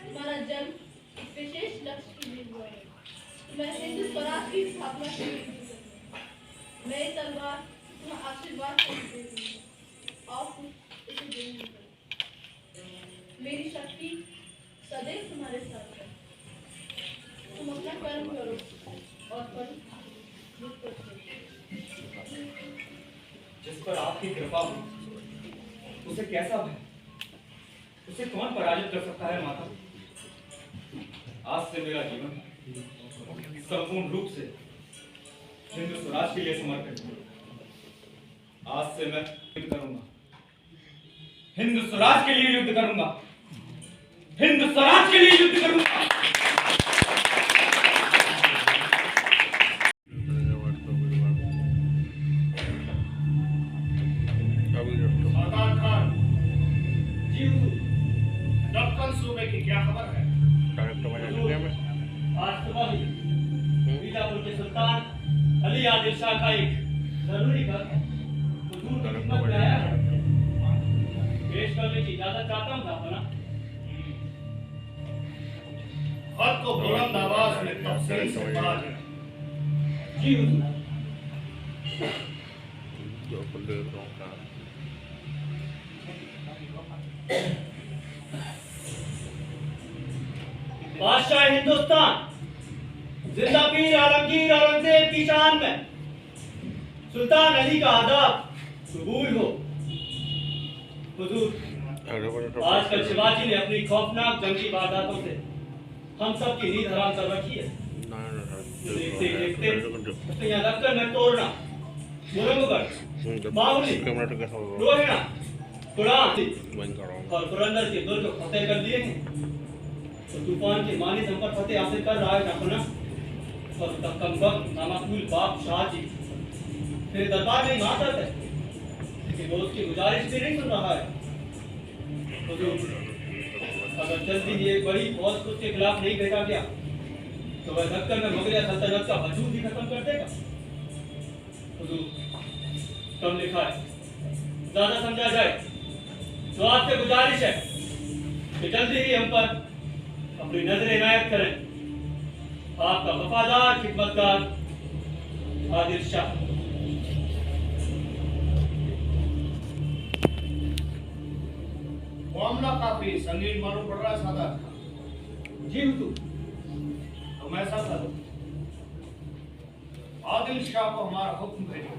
तुम्हारा जन्म एक विशेष लक्ष्य के लिए हुआ है। मैं हिंदू स्वराज की स्थापना के लिए मैं ये तलवार तुम्हें आशीर्वाद के लिए दे दूंगी। आओ कुछ इसे देने करो। मेरी शक्ति सदैव तुम्हारे साथ है। तुम अपना कर्म करो और फल मुझ पर छोड़ो। जिस पर आपकी कृपा हो उसे कैसा भय, उसे कौन पराजित कर सकता है माता। आज से मेरा जीवन संपूर्ण रूप से हिंदू स्वराज के लिए समर्पित है। आज से मैं युद्ध करूंगा, हिंदू स्वराज के लिए युद्ध करूंगा, हिंदू स्वराज के लिए युद्ध करूंगा। सूबे की क्या खबर है? आज सुबह ही बीजापुर के सुल्तान अली आदिल शाह का एक जरूरी खत हुजूर की खिदमत में आया है। पेश करने की इजाजत चाहता हूँ अपना। खत को बुलंद आवाज में तफसील से पढ़ा जाए। जी हुजूर। बादशाह हिंदुस्तान जिंदा पीर आलमगीर औरंगजेब की शान में सुल्तान अली का आदाब कबूल हो। हुजूर, आजकल शिवाजी ने अपनी खौफनाक जंगी वारदातों से हम सब की नींद हराम कर रखी है। देखते देखते उसने यहाँ दफ्तर में तोड़ना, मुरंगगढ़, बाहुली, रोहिणा, कुरान और पुरंदर के दुर्ग फतेह कर दिए हैं। तो तूफान के मानी हम पर फतेह हासिल कर रहा है अपना और कमबख्त नामाकूल बाप शाह जी मेरे दरबार में मातहत है कि वो उसकी गुजारिश भी नहीं सुन रहा है। तो अगर जल्दी ही एक बड़ी फौज उसके खिलाफ नहीं भेजा गया तो वह दक्कन में मुगलिया सल्तनत का वजूद ही खत्म कर देगा। हुजूर, कम लिखा है, ज्यादा समझा जाए तो आपसे गुजारिश है कि जल्दी ही हम पर अपनी नजर इनायत करें। आपका वफादार खिदमतगार आदिल शाह। मामला काफी संगीन मालूम पड़ रहा है सादात खान। जी हुजूर। तुम ऐसा करो, आदिल शाह को हमारा हुक्म भेजो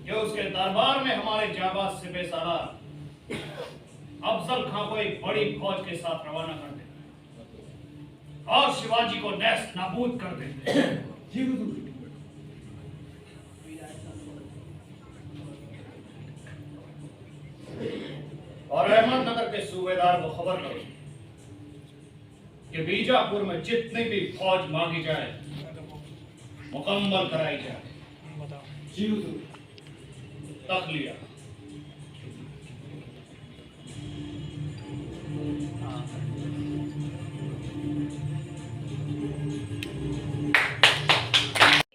कि उसके दरबार में हमारे जाबाज सिपह सालार अफजल खां को एक बड़ी फौज के साथ रवाना कर दे और शिवाजी को नेस्त नाबूद कर दे। जी हुजूर। और अहमदनगर के सूबेदार को खबर करो कि बीजापुर में जितनी भी फौज मांगी जाए मुकम्मल कराई जाए। जी हुजूर। तखलिया।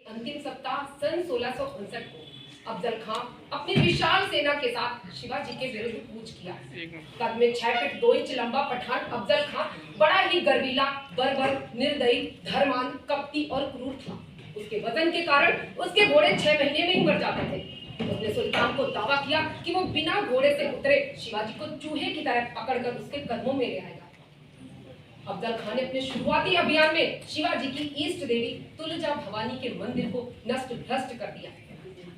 अंतिम सप्ताह सन 1659 को अफजल खां अपनी विशाल सेना के साथ शिवाजी के विरुद्ध कूच किया। कद में 6 फीट 2 इंच लंबा पठान अफजल खां बड़ा ही गर्वीला, बर्बर, निर्दयी, धर्मान, कपटी और क्रूर था। उसके वजन के कारण उसके घोड़े 6 महीने में ही मर जाते थे। उसने सुल्तान को दावा किया कि वो बिना घोड़े से उतरे शिवाजी को चूहे की तरह पकड़कर उसके कदमों में ले आएगा। अफजल खान ने अपने शुरुआती अभियान में शिवाजी की इष्ट देवी तुलजा भवानी के मंदिर को नष्ट भ्रष्ट कर दिया।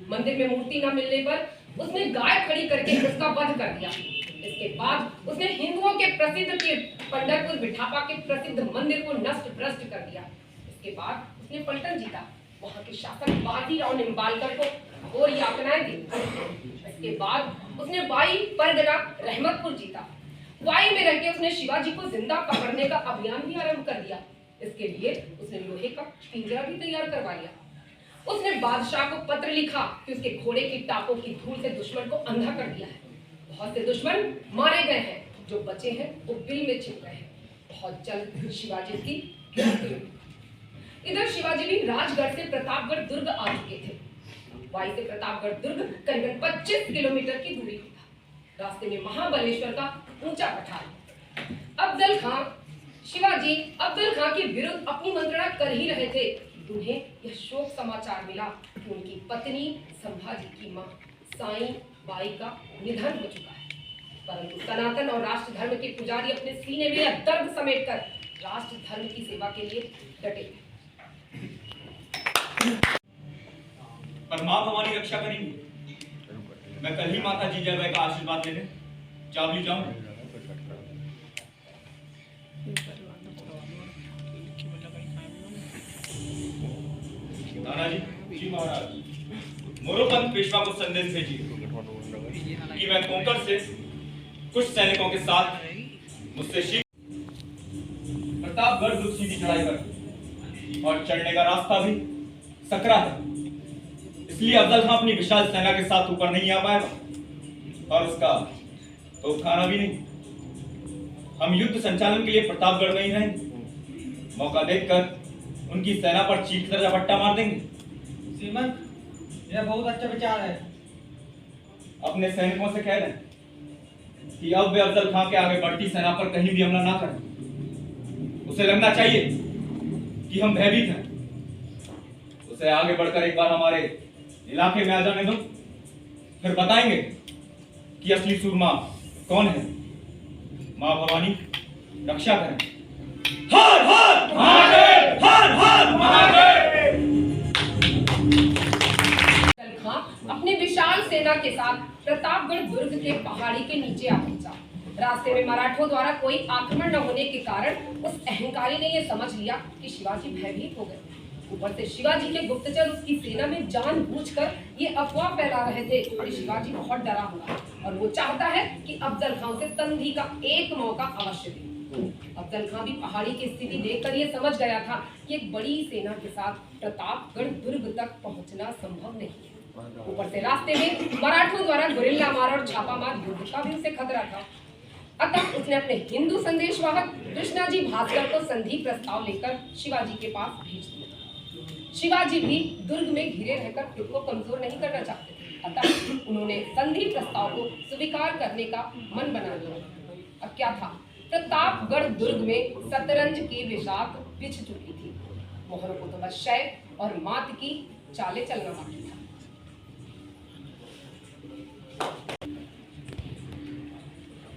मंदिर में मूर्ति न मिलने पर उसने गाय खड़ी करके उसका वध कर दिया। इसके बाद उसने हिंदुओं के प्रसिद्ध तीर्थ पंढरपुर बिठापा के प्रसिद्ध मंदिर को नष्ट भ्रष्ट कर दिया। इसके बाद उसने पलटन जीता। वहां के शासक बाजीराव निम्बालकर को और यातनाएं दी। इसके बाद उसने वाई परगना रहमतपुर जीता। वाई में रहकर उसने शिवाजी को जिंदा पकड़ने का अभियान भी आरंभ कर दिया। इसके लिए उसने लोहे का पिंजरा भी तैयार करवा लिया। उसने बादशाह को पत्र लिखा कि उसके घोड़े की टापों की धूल से दुश्मन को अंधा कर दिया है। बहुत से दुश्मन मारे गए हैं, जो बचे हैं वो बिल में छिप गए हैं। बहुत जल्द शिवाजी की गिरफ्त हुई। इधर शिवाजी भी राजगढ़ से प्रतापगढ़ दुर्ग आ चुके थे। वाई से प्रतापगढ़ दुर्ग करीबन 25 किलोमीटर की दूरी पर था। रास्ते में महाबलेश्वर का ऊंचा पठार, अफजल खां शिवाजी अफजल खां के विरुद्ध अपनी मंत्रणा कर ही रहे थे। उन्हें यह शोक समाचार मिला कि उनकी पत्नी संभाजी की मां साईं बाई का निधन हो चुका है। परंतु सनातन और राष्ट्र धर्म के पुजारी अपने सीने में यह दर्द समेटकर राष्ट्र धर्म की सेवा के लिए डटे। पर माँ हमारी रक्षा करेंगी। मैं कल ही माता जी जय का आशीर्वाद लेने चावली जाऊं। नाना जी महाराज, मोरोपंत पेशवा को संदेश भेजिए कि मैं कोंकण से कुछ सैनिकों के साथ मुझसे प्रतापगढ़ दुर्ग सीधी चढ़ाई कर और चढ़ने का रास्ता भी सकरा है, इसलिए अफजल खां अपनी विशाल सेना के साथ ऊपर नहीं आ पाएगा और उसका तोपखाना भी नहीं। हम युद्ध संचालन के लिए प्रतापगढ़ में ही रहेंगे। मौका देखकर उनकी सेना पर चीख कर झपट्टा मार देंगे। श्रीमंत, यह बहुत अच्छा विचार है। अपने सैनिकों से कह दें कि अब वे अफजल खां के आगे बढ़ती सेना पर कहीं भी हमला ना करें। उसे लगना चाहिए कि हम भयभीत हैं। उसे आगे बढ़कर एक बार हमारे इलाके में आ जाने दो, फिर बताएंगे कि असली सूरमा कौन है। मां भवानी रक्षा करें। हर हर महादेव, हर हर महादेव। अफजल खां अपनी विशाल सेना के साथ प्रतापगढ़ दुर्ग के पहाड़ी के नीचे आ पहुंचा। रास्ते में मराठों द्वारा कोई आक्रमण न होने के कारण उस अहंकारी ने यह समझ लिया कि शिवाजी भयभीत हो गए। ऊपर से शिवाजी के गुप्तचर उसकी सेना में जानबूझकर ये अफवाह फैला रहे थे कि शिवाजी बहुत डरा हुआ और वो चाहता है कि अफजल खां से संधि का एक मौका अवश्य दे। अफजल खां भी पहाड़ी की स्थिति देखकर ये समझ गया था कि एक बड़ी सेना के साथ प्रतापगढ़ दुर्ग तक पहुंचना संभव नहीं है। ऊपर से रास्ते में मराठों द्वारा गुरिल्ला मार और छापामार युद्ध का भी उसे खतरा था। अतः उसने अपने हिंदू संदेशवाहक कृष्णाजी भास्कर को संधि प्रस्ताव लेकर शिवाजी के पास भेज दिया। शिवाजी भी दुर्ग में घिरे रहकर खुद को कमजोर नहीं करना चाहते थे, अतः उन्होंने संधि प्रस्ताव को स्वीकार करने का मन बना लिया। अब क्या था, प्रतापगढ़ दुर्ग में शतरंज की विशाख बिछ चुकी थी। मोहरों को तो बस शय और मात की चाले चलना बाकी था।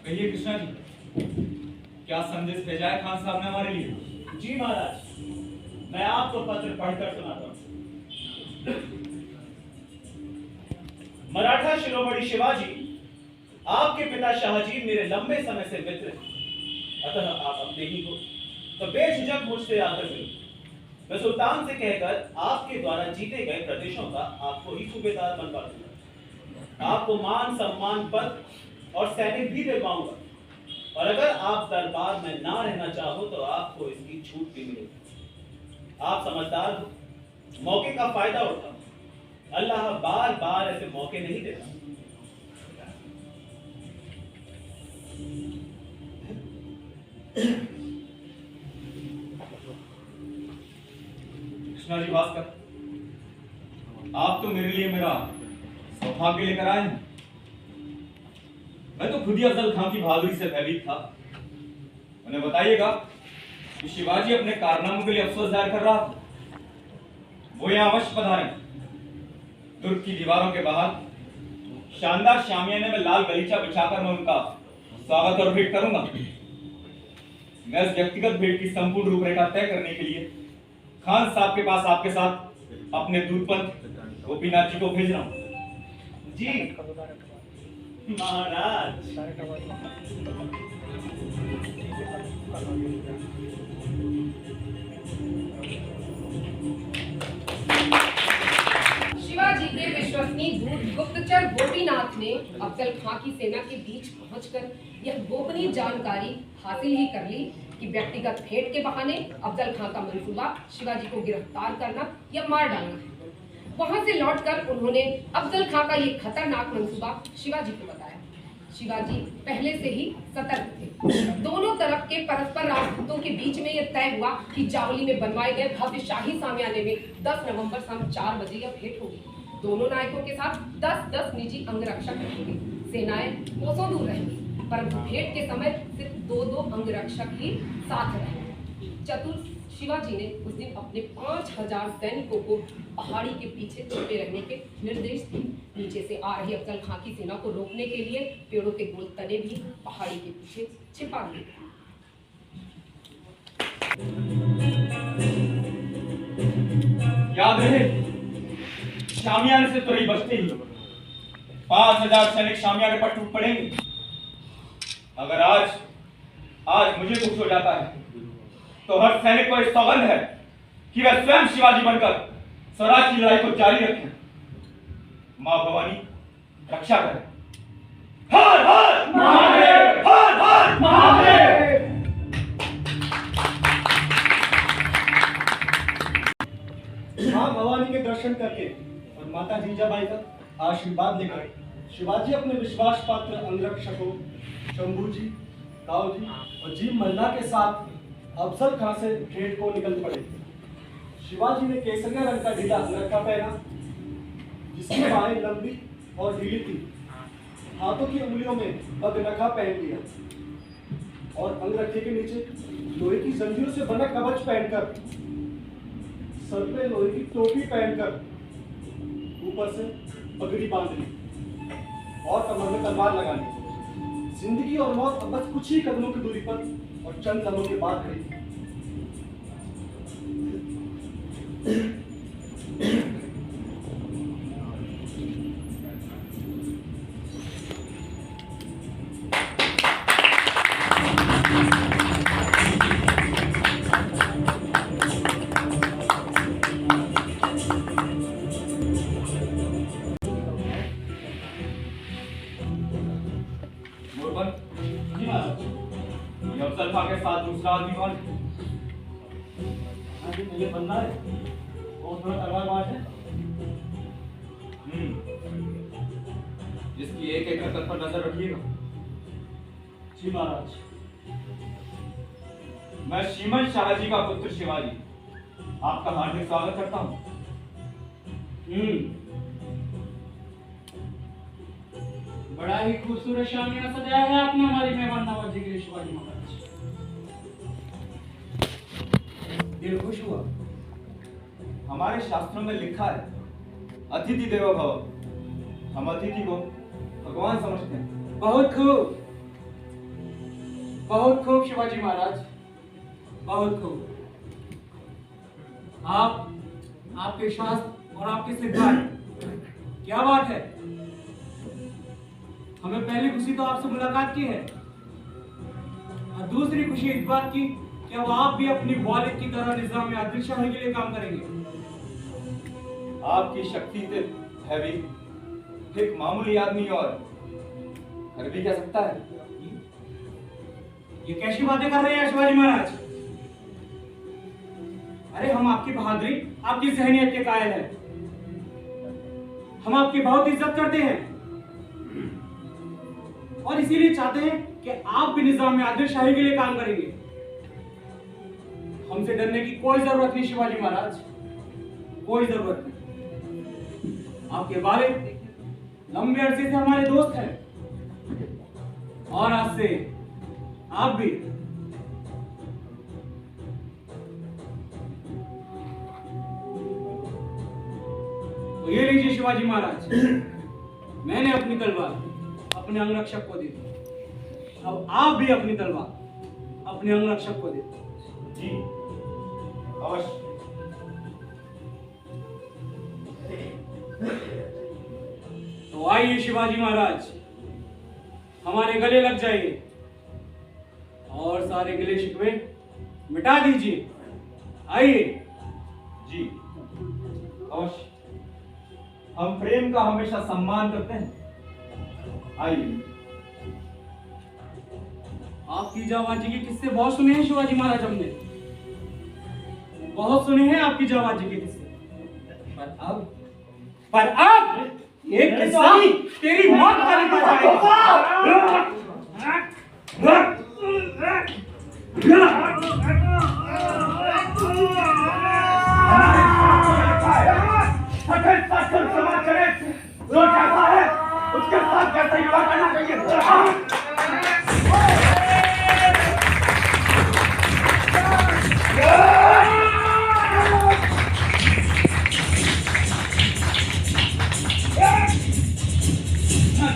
कहिए कृष्णा जी, क्या संदेश भेजा है खान साहब ने हमारे लिए? जी महाराज, मैं आपको पत्र पढ़कर सुनाता हूं। मराठा शिरोमणि शिवाजी, आपके पिता शाहजी मेरे लंबे समय से मित्र हैं, अतः आप अपने ही हो तो बेझिझक मुझसे आकर मिलो। मैं सुल्तान से कहकर आपके द्वारा जीते गए प्रदेशों का आपको ही सूबेदार बनवा दूंगा। आपको मान सम्मान पद और सैनिक भी दे पाऊंगा, और अगर आप दरबार में ना रहना चाहो तो आपको इसकी छूट भी मिलेगी। आप समझदार हो, मौके का फायदा उठाओ। अल्लाह बार बार ऐसे मौके नहीं देता। कृष्णा जी भास्कर, आप तो मेरे लिए मेरा सौभाग्य लेकर आए हैं। मैं तो खुद ही अफजल खां की बहादुरी से भयभीत था। उन्हें बताइएगा कि शिवाजी अपने कारनामों के लिए अफसोस जाहिर कर रहा था। वो यहाँ अवश्य पधारें। दुर्ग की दीवारों के बाहर शानदार शामियाने में लाल गलीचा बिछाकर मैं उनका स्वागत और भेंट करूंगा। मैं इस व्यक्तिगत भेंट की संपूर्ण रूपरेखा तय करने के लिए खान साहब के पास आपके साथ अपने दूतपंथ गोपीनाथ जी को भेज रहा हूं। जी महाराज। शिवाजी के विश्वसनीय दूत गुप्तचर गोपीनाथ ने अफजल खां की सेना के बीच पहुंचकर यह गोपनीय जानकारी हासिल ही कर ली कि व्यक्तिगत भेंट के बहाने अफजल खां का मंसूबा शिवाजी को गिरफ्तार करना या मार डालना है। वहां से लौटकर उन्होंने अफजल खां का ये खतरनाक मंसूबा शिवाजी को बताया। शिवाजी पहले से ही सतर्क थे। दोनों तरफ के परस्पर राजदूतों के बीच में यह तय हुआ कि जावली में बनवाए गए भव्य शाही सामियाने में 10 नवंबर शाम 4 बजे यह भेंट होगी। दोनों नायकों के साथ 10-10 निजी अंगरक्षक रहेंगे। सेनाएं कोसों दूर रहेंगी, परंतु भेंट के समय सिर्फ दो अंगरक्षक ही साथ रहे। चतुर शिवाजी ने उस दिन अपने 5000 सैनिकों को पहाड़ी के पीछे छिपे रहने के निर्देश दिए। नीचे से आ रही अफजल खां की सेना को रोकने के लिए पेड़ों के गोल तने भी पहाड़ी के पीछे छिपा दिए। याद रहे, शामियाने से तुरई बचते ही 5000 सैनिक शामियाने पर टूट पड़ेंगे। अगर आज मुझे कुछ हो जाता है तो हर सैनिक को इस सौगंध है कि वह स्वयं शिवाजी बनकर स्वराज की लड़ाई को जारी रखें। मां भवानी रक्षा करें। हर हर महादेव, हर हर महादेव। मां भवानी के दर्शन करके और माता जीजाबाई का आशीर्वाद लेकर शिवाजी अपने विश्वास पात्र अंगरक्षकों शंभू जी, ताऊ जी और जी मल्ला के साथ अफजल खां से भेंट को निकल पड़े। शिवाजी ने केसरिया रंग का ढीला अंगरखा पहना, जिसकी बाहें लंबी और ढीली थी। हाथों की उंगलियों में बगनखा पहन लिया और अंगरखे के नीचे लोहे की जंजीरों से बना कवच पहनकर, सर पे लोहे की टोपी पहनकर, ऊपर से पगड़ी बांध ली और कमर में तलवार लगा ली। जिंदगी और मौत अब बस कुछ ही कदमों की दूरी पर और चंद लम्हों के बाद खड़ी थी। अफजल खां के साथ दूसरा आदमी कौन है? ये बंदा है और थोड़ा तलवारबाज है। जिसकी एक एक हरकत पर नजर रखिएगा। जी महाराज। मैं श्रीमंत शाहजी का पुत्र शिवाजी आपका हार्दिक स्वागत करता हूँ। बड़ा ही खूबसूरत शामियाना सजाया है आपने हमारी मेहमान नवाजी के लिए शिवाजी महाराज। दिल खुश हुआ। हमारे शास्त्रों में लिखा है अतिथि देवो भव। हम अतिथि को भगवान समझते हैं। बहुत खूब शिवाजी महाराज, बहुत खूब। आपके शास्त्र और आपके सिद्धांत, क्या बात है। हमें पहली खुशी तो आपसे मुलाकात की है और दूसरी खुशी इस बात की कि अब आप भी अपनी वालिद की तरह निजाम आदिल शाही के लिए काम करेंगे। आपकी शक्ति से भयभीत एक मामूली आदमी और कर भी क्या सकता है। ये कैसी बातें कर रहे हैं शिवाजी महाराज। अरे हम आपकी बहादुरी, आपकी जहनियत के कायल हैं। हम आपकी बहुत इज्जत करते हैं और इसीलिए चाहते हैं कि आप भी निजाम आदिल शाही के लिए काम करेंगे। हमसे डरने की कोई जरूरत नहीं शिवाजी महाराज, कोई जरूरत नहीं। आपके वालिद लंबे अरसे से हमारे दोस्त हैं और आज से आप भी। तो ये लीजिए शिवाजी महाराज, मैंने अपनी तलवार अपने अंगरक्षक को दे दी। अब आप भी अपनी तलवार अपने अंगरक्षक को दे दो। जी अवश्य। तो आइए शिवाजी महाराज, हमारे गले लग जाइए और सारे गिले शिकवे मिटा दीजिए। आइए। जी अवश्य। हम प्रेम का हमेशा सम्मान करते हैं। आइए। आपकी जाबाजी के किस्से बहुत सुने हैं शिवाजी महाराज, हमने बहुत सुने हैं आपकी जाबाजी के किस्से। पर अब एक किस्सा तेरी मौत का लेकर आएगा। उसके साथ कैसे युवा करना चाहिए।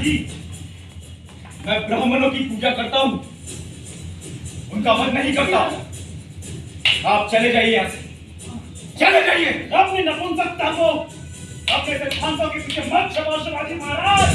जी, मैं ब्राह्मणों की पूजा करता हूँ, उनका वध नहीं करता। आप चले जाइए यहाँ से, चले जाइए। अपनी नपुंसकता को अपने सिद्धांतों के पीछे मत छुपाओ शिवाजी महाराज।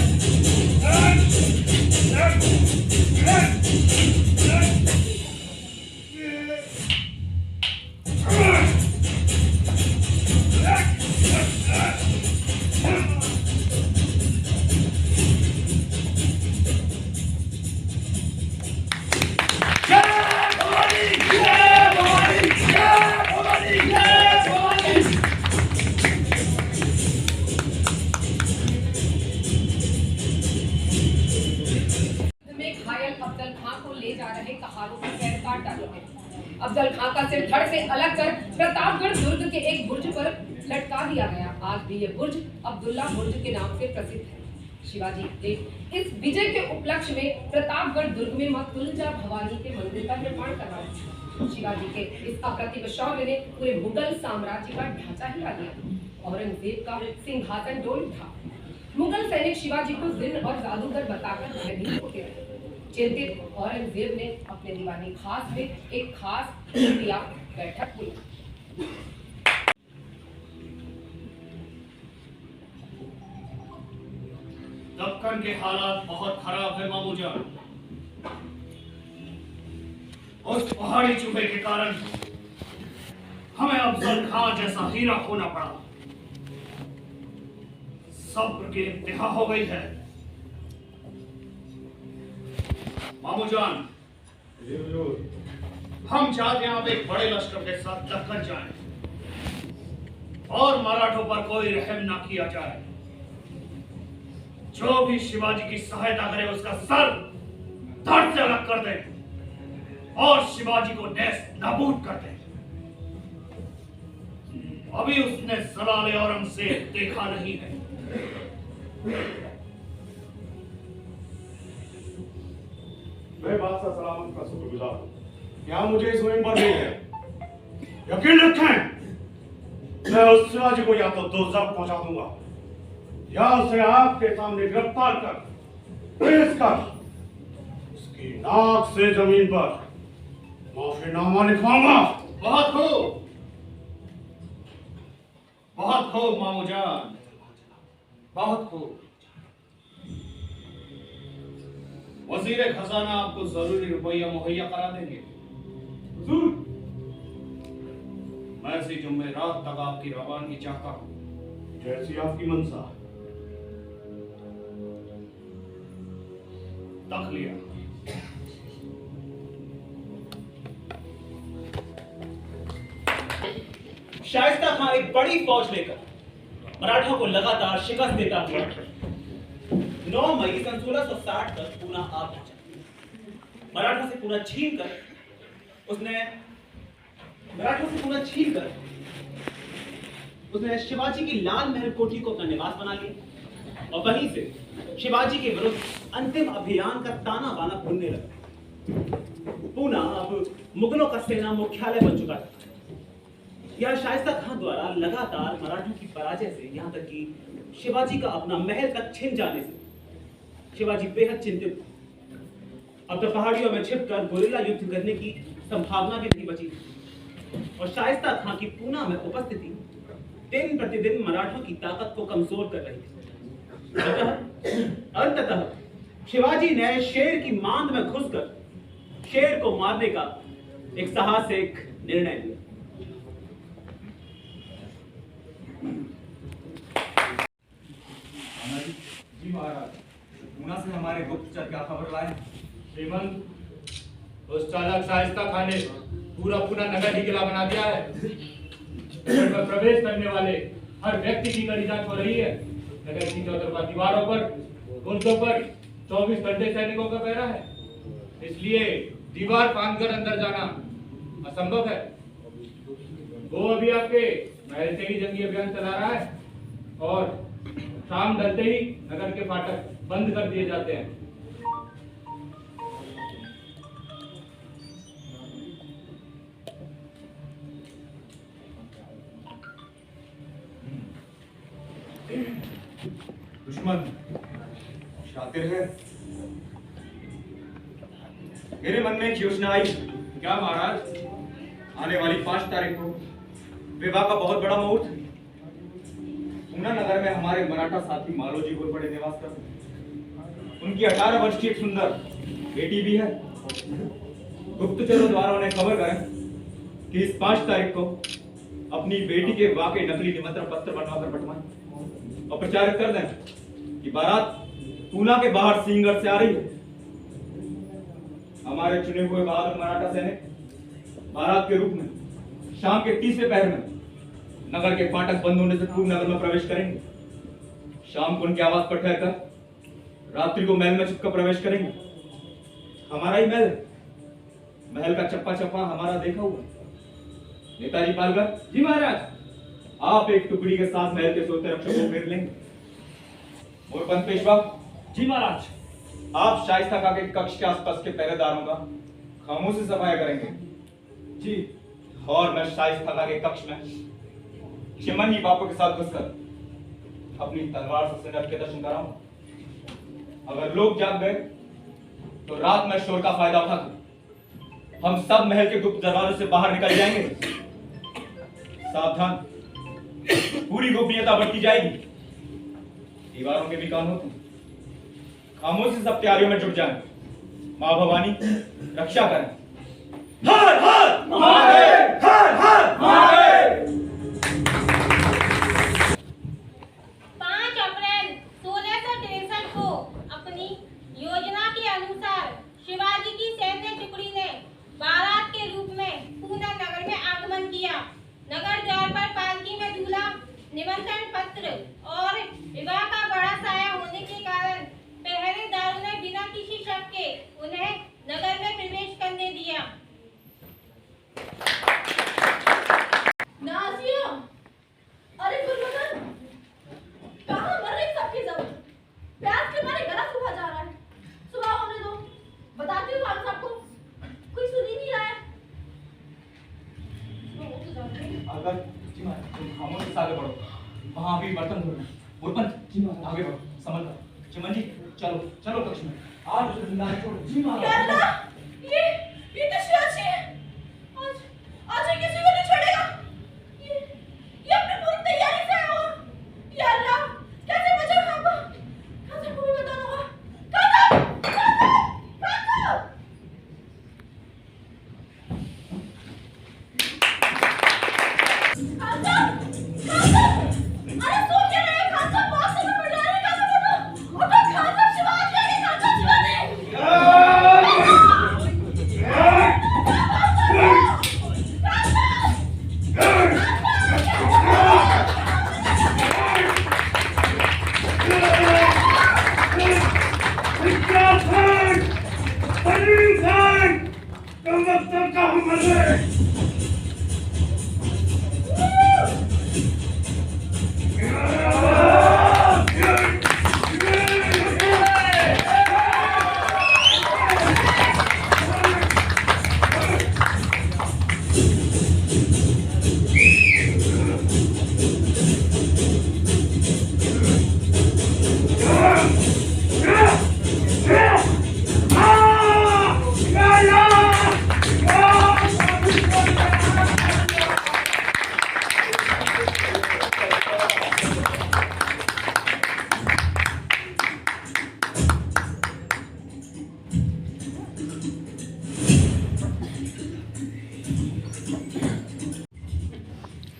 में घायल अफजल खां को ले जा रहे कहारों के पैर काट डाले गए। अफजल खां का सिर धड़ से अलग कर प्रतापगढ़ दुर्ग के एक बुर्ज पर लटका दिया गया। आज भी ये बुर्ज अब्दुल्ला बुर्ज के नाम से प्रसिद्ध है। शिवाजी के इस विजय के उपलक्ष्य में प्रतापगढ़ दुर्ग में मां तुलजा भवानी के मंदिर का निर्माण करवाया। शिवाजी के इस अप्रतिम शौर्य ने पूरे मुगल साम्राज्य का ढांचा हिला दिया। औरंगजेब का सिंहासन डोल उठा। मुगल सैनिक शिवाजी को जिन्न और जादूगर बताकर भयभीत होते रहे। चिंतित औरंगजेब ने अपने दीवानी खास में एक खास खुफिया बैठक हुई। दक्कन के हालात बहुत खराब है मामूजान। उस पहाड़ी चूहे के कारण हमें अफजल खां जैसा हीरा खोना पड़ा। सब्र की इंतहा हो गई है मामूजान। हम चाहते हैं आप एक बड़े लश्कर के साथ दक्कन जाएं और मराठों पर कोई रहम ना किया जाए। जो भी शिवाजी की सहायता करे उसका सर धड़ से अलग कर दे और शिवाजी को नेस्त नाबूद कर दे। अभी उसने जलाले औरंगजेब देखा नहीं है। मैं बादशाह सलामत का शुक्रगुजार हूं। यहाँ मुझे इस मुहिम पर नहीं है। यकीन रखें, मैं उस शिवाजी को या तो दोज़ख पहुंचा दूंगा या उसे आपके सामने गिरफ्तार कर पेश कर उसकी नाक से जमीन पर माफीनामा लिखवाऊंगा। बहुत खूब मामूजान, बहुत खूब। वजीर खजाना आपको जरूरी रुपया मुहैया करा देंगे। हुजूर, मैं इसी जुम्मेरात तक आपकी रवानगी चाहता हूँ। जैसी आपकी मंशा। तक लिया। शाइस्ता खां एक बड़ी फौज लेकर मराठों को लगातार शिकस्त देता हुआ 9 मई सन 1660 तक पूना आ पहुंचा। मराठों से पूना छीन कर उसने शिवाजी की लाल महल कोठी को अपना निवास बना लिया और वहीं से शिवाजी के विरुद्ध अंतिम अभियान का ताना बाना बुनने लगा। पूना अब मुगलों का सेना मुख्यालय बन चुका था। यह शाइस्ता खां द्वारा लगातार मराठों की पराजय से यहाँ तक कि शिवाजी का अपना महल तक छिन जाने से शिवाजी बेहद चिंतित थे। अब तो पहाड़ियों में छिपकर गुरिल्ला युद्ध करने की संभावना भी नहीं बची और शाइस्ता खां की पूना में उपस्थिति दिन प्रतिदिन मराठों की ताकत को कमजोर कर रही थी। अंततः शिवाजी ने शेर की मांद में घुसकर शेर को मारने का एक साहसिक निर्णय लिया। जी महाराज, पूना से हमारे गुप्तचर क्या खबर लाए? श्रीमंत, उस चालाक शाइस्ता खां ने पूरा पूना नगर ही किला बना दिया है। नगर में प्रवेश करने वाले हर व्यक्ति की कड़ी जांच हो रही है। नगर की चौतरफा दीवारों पर, गुर्दों पर 24 घंटे सैनिकों का पहरा है। इसलिए दीवार फांदकर अंदर जाना असंभव है। वो अभी आपके महल से ही जंगी अभियान चला रहा है और शाम ढलते ही नगर के फाटक बंद कर दिए जाते हैं। दुश्मन शातिर है। मेरे मन में एक योजना आई। क्या महाराज? आने वाली 5 तारीख को विवाह का बहुत बड़ा मुहूर्त है। पूना नगर में हमारे मराठा साथी मालोजी घोरपड़े निवास करते हैं। उनकी 18 वर्ष की एक सुंदर बेटी भी है। गुप्तचरों द्वारा उन्हें खबर करें कि इस 5 तारीख को अपनी बेटी के विवाह के नकली निमंत्रण पत्र बनवाकर बंटवाएं और प्रचारित कर दें कि बारात पूना के बाहर सिंहगढ़ से आ रही है। हमारे चुने हुए बहादुर मराठा सैनिक बारात के रूप में शाम के 30वें पहर में नगर के फाटक बंद होने से पूर्व नगर में प्रवेश करेंगे। शाम को उनके आवास पर ठहरकर रात्रि को महल में छुपकर प्रवेश करेंगे। हमारा ही महल, महल का चप्पा चप्पा हमारा देखा हुआ। नेताजी पालकर जी महाराज। आप एक टुकड़ी के साथ महल के सोते रक्षकों को घेर लेंगे। मोरपंथ पेशवा जी महाराज। आप शाइस्ता का के कक्ष के आसपास के पहरेदारों का खामोशी से सफाया करेंगे। जी। और मैं शाइस्ता का के कक्ष में चिमन ही बापू के साथ घुसकर अपनी तलवार से सिर के दर्शन कराऊंगा। अगर लोग जाग गए तो रात में शोर का फायदा उठाकर हम सब महल के गुप्त दरवाजे से बाहर निकल जाएंगे। सावधान, पूरी गोपनीयता बरती जाएगी। दीवारों के भी कान होते हैं। खामोशी सब तैयारियों में जुट जाएं। मां भवानी रक्षा करें। हर हर महादेव, हर हर महादेव। 5 अप्रैल 1663 को अपनी योजना के अनुसार शिवाजी की सैन्य टुकड़ी ने बारात के रूप में पूना नगर में आगमन किया। नगर द्वार पर पालकी में दूल्हा, निमंत्रण पत्र और विवाह का बड़ा साया होने के कारण पहरेदारों ने बिना किसी शक के उन्हें नगर में प्रवेश करने दिया। नाजिया, अरे गुलबदन, कहाँ मर रही सबकी जब? प्यास के मारे गला सूखा जा रहा है। सुबह होने दो, बताती हूँ खान साहब को। कोई सुन ही नहीं रहा है। वो तो जाते हैं। अगर जी महाराज तुम खामोशी से आगे बढ़ो, वहां भी बर्तन धोना। मोरपंथ जी महाराज आगे बढ़ो, संभल कर। चिमन जी चलो चलो कक्ष में। आज उसे जिंदा छोड़ो जी या महाराज। अल्लाह, ये तो शिवाजी है। आज ये किसी को नहीं छोड़ेगा। ये अपनी पूरी तैयारी से आया हुआ। या अल्लाह, कैसे बचाऊं खान को? खान साहब को भी बताना होगा। खान साहब, खान साहब, खान साहब। खान साहब, खान साहब, अरे सो क्या रहे हैं? खान साहब बहुत समय पड़ जा रहे हैं। खान साहब उठो, खान साहब शिवाजी आ गए। खान साहब शिवाजी।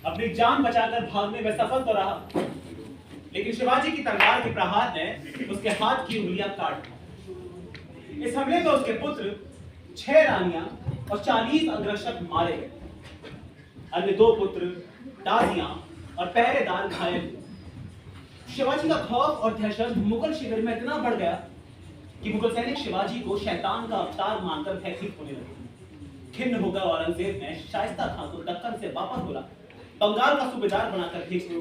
अपनी जान बचाकर भागने में सफल तो रहा, लेकिन शिवाजी की तलवार के प्रहार ने उसके हाथ की उंगलियां काट दी। इस हमले में उसके पुत्र, 6 रानियां और 40 अंगरक्षक मारे गए। अन्य 2 पुत्र, दासियां और पहरेदार घायल हुए। शिवाजी का खौफ और दहशत मुगल शिविर में इतना बढ़ गया कि मुगल सैनिक शिवाजी को शैतान का अवतार मानकर भयभीत होने लगे। खिन्न होकर औरंगजेब ने शाइस्ता खान को दक्कन से वापस बुला बंगाल का सूबेदार बनाकर भेज दिया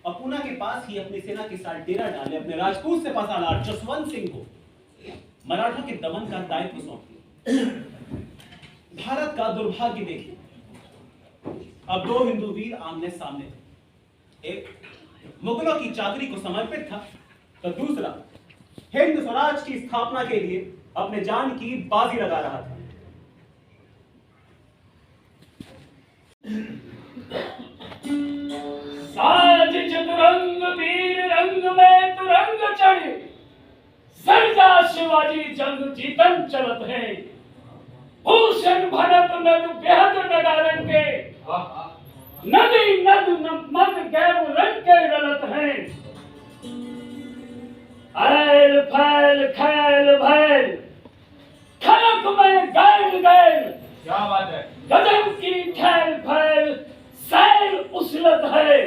और पूना के पास ही अपनी सेना के साथ डेरा डाले अपने राजपूत सिपाहीसालार जसवंत सिंह को मराठा के दमन का दायित्व सौंप दिया। भारत का दुर्भाग्य देखिए, अब 2 हिंदू वीर आमने सामने थे। एक मुगलों की चाकरी को समर्पित था तो दूसरा हिंद स्वराज की स्थापना के लिए अपने जान की बाजी लगा रहा था। साज चतुरंग वीर रंग में तुरंग चढ़े, सर्जा शिवाजी जंग जीतन चलत है। भूषण भरत नद बेहद नगारन के, नदी नद मद गैव रंग के रलत हैं। ऐल फैल खैल भैल, खलक में गैल गैल, क्या बात है? गजब की ठैल फैल सैल उछलत है।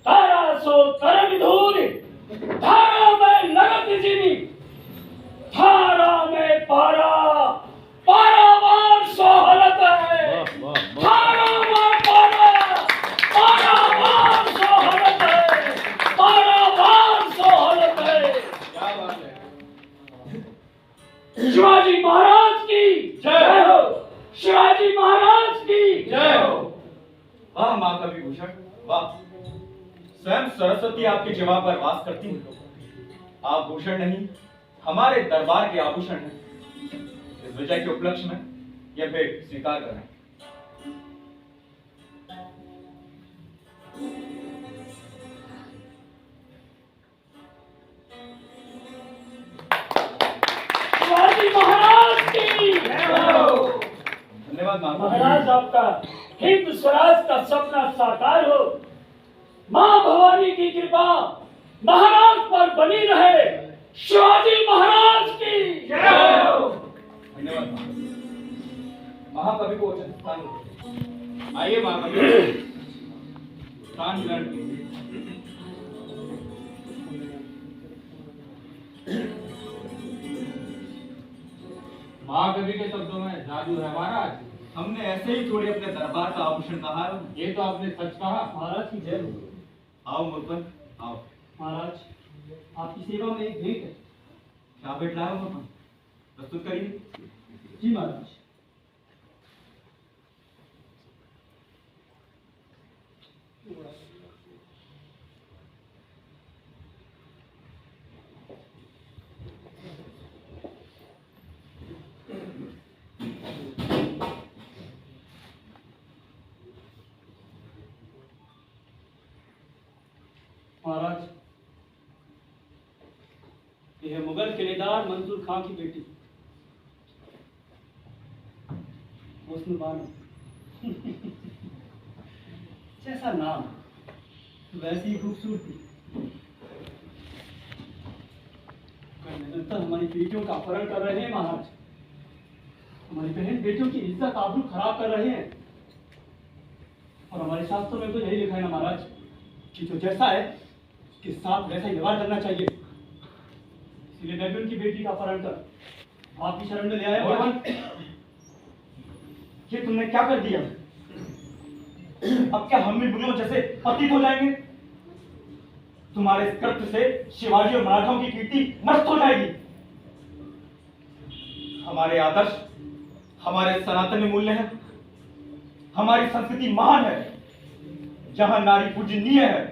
तारा सो तरन धूल, धारा में लगत जिनी, धारा में पारा पारावार सोहलत है। धारा में पारा पारावार सोहलत है, पारावार सोहलत है। क्या बात है? शिवाजी महाराज की जय हो, शिवाजी महाराज की जय हो। वाह माँ कवि भूषण, वाह। स्वयं सरस्वती आपके जवाब पर वास करती है। आप भूषण नहीं, हमारे दरबार के आभूषण हैं। इस विजय के उपलक्ष्य में यह भेंट स्वीकार करें। शिवाजी महाराज की जय हो। धन्यवाद माँ। महाराज आपका हिंद स्वराज का सपना साकार हो। माँ भवानी की कृपा महाराज पर बनी रहे। शिवाजी महाराज की जय हो। धन्यवाद माँ। महाकवि को उचित स्थान दो। आइए महाकवि, स्थान ग्रहण कीजिए। महाकवि के शब्दों में जादू है महाराज। हमने ऐसे ही थोड़े अपने दरबार का आभूषण कहा है। ये तो आपने सच कहा। महाराज की जय हो। आओ मुरपन, आओ। महाराज, आपकी सेवा में एक भेंट है। क्या भेंट लाए हो मुरपन? प्रस्तुत करिए। जी महाराज। महाराज, यह मुगल किलेदार मंसूर खां की बेटी हुस्न बानो। जैसा नाम वैसी खूबसूरती। निरंतर हमारी बेटियों का अपहरण कर रहे हैं महाराज। हमारी बहन बेटियों की इज्जत आबरू खराब कर रहे हैं। और हमारे शास्त्रों में तो यही लिखा है ना महाराज कि जो जैसा है उसके साथ वैसा ही व्यवहार करना चाहिए। इसलिए मैं भी उनकी बेटी का अपहरण कर आपकी शरण में ले आया। भगवान, ये तुमने क्या कर दिया? अब क्या हम भी बुढ़ियों जैसे पतित हो जाएंगे? तुम्हारे इस कृत्य से शिवाजी और मराठाओं की कीर्ति नष्ट हो जाएगी। हमारे आदर्श, हमारे सनातन मूल्य हैं। हमारी संस्कृति महान है। जहां नारी पूजनीय है,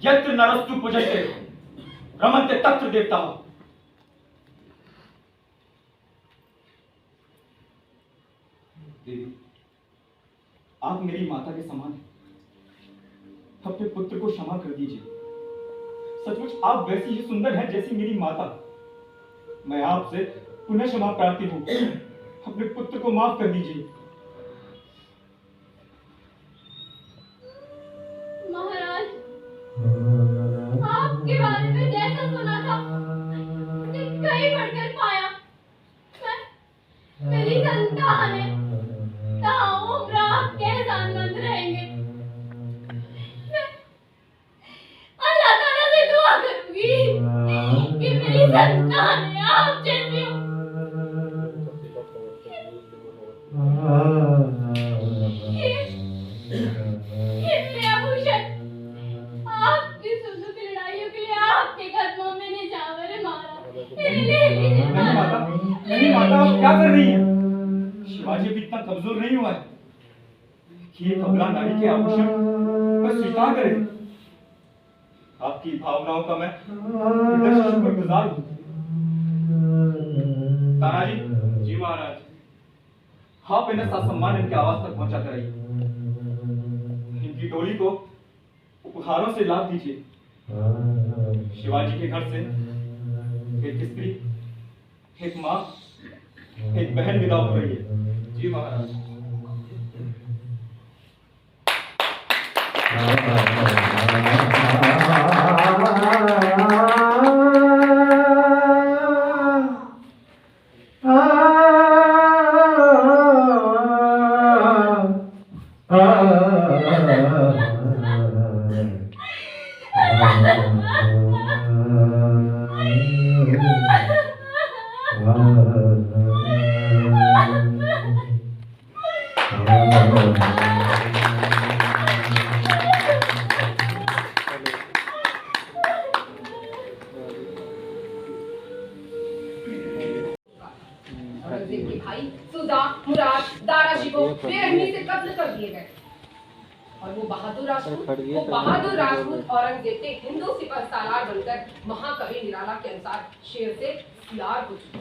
यत्र नरस्तु पूजयते रमन्ते तत्र देवताः। देवी, आप मेरी माता के समान हैं। अपने पुत्र को क्षमा कर दीजिए। सचमुच आप वैसी ही सुंदर हैं जैसी मेरी माता। मैं आपसे पुनः क्षमा प्रार्थी हूं। अपने पुत्र को माफ कर दीजिए। महाराज, आपके बारे में जैसा सुना था मुझे कहीं बढ़कर पाया। मेरी संतान है, उम्र आपके एहसानमंद रहेंगे। मैं अल्लाह ताला से दुआ करूंगी कि मेरी संतान है आप जैसी हो। ये आभूषण आपकी सुंदर की लड़ाइयों के लिए आपके कदमों में निजावर है महाराज। नहीं माता, नहीं माता, आप क्या कर रही हैं? शिवाजी भी इतना कमजोर नहीं हुआ है कि ये कमला नारी के आभूषण पर स्वीकार करे। आपकी भावनाओं का मैं शुक्रगुजार हूँ। तानाजी। जी महाराज। आप इन्हें ससम्मान इनके आवास तक पहुंचा कर रही। इनकी डोली को उपहारों से लाभ दीजिए। शिवाजी के घर से एक स्त्री, एक माँ, एक बहन विदा हो रही है। जी महाराज। औरंगजेब के भाई सुजा, मुराद, दारा शिकोह बेरहमी से कत्ल कर दिए गए और वो बहादुर राजपूत औरंगजेब के हिंदू सिपह सालार बनकर महाकवि निराला के अनुसार शेर से सियार हो चुके।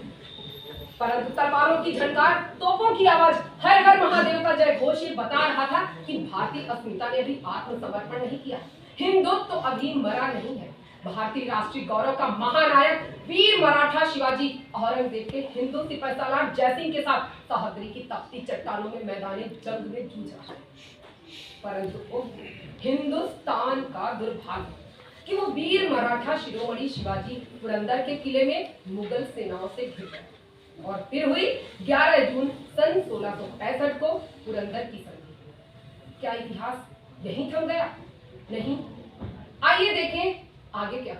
परंतु तलवारों की झनकार, तोपों की आवाज, हर हर महादेव का जय घोष ये बता रहा था कि भारतीय अस्मिता ने अभी आत्मसमर्पण नहीं किया। हिंदुत्व तो अभी मरा नहीं है। भारतीय राष्ट्रीय गौरव का महानायक वीर मराठा शिवाजी औरंगजेब के हिंदू सिपह सालार जयसिंह के साथ सह्याद्री की तपती चट्टानों में मैदानी जंग में जूझ रहा है। परंतु हिंदुस्तान का दुर्भाग्य कि वो वीर मराठा शिरोमणि शिवाजी पुरंदर के किले में मुगल सेनाओं से घिर गए और फिर हुई 11 जून सन 1665 को पुरंदर की संधि। क्या इतिहास यहीं थम गया? नहीं, आइए देखें आगे क्या।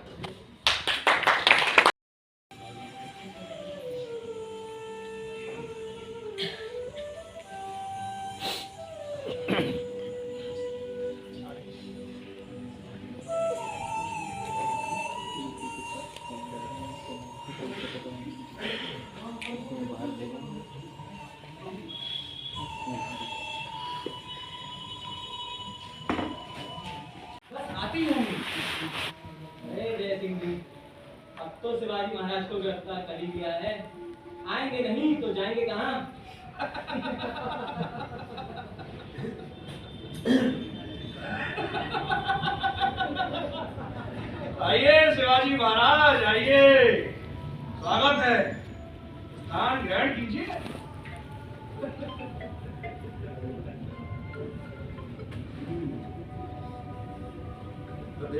अब तो शिवाजी महाराज को गिरफ्तार कर ही लिया है, आएंगे नहीं तो जाएंगे कहाँ? आइए शिवाजी महाराज, आइए, स्वागत है, स्थान ग्रहण कीजिए। तो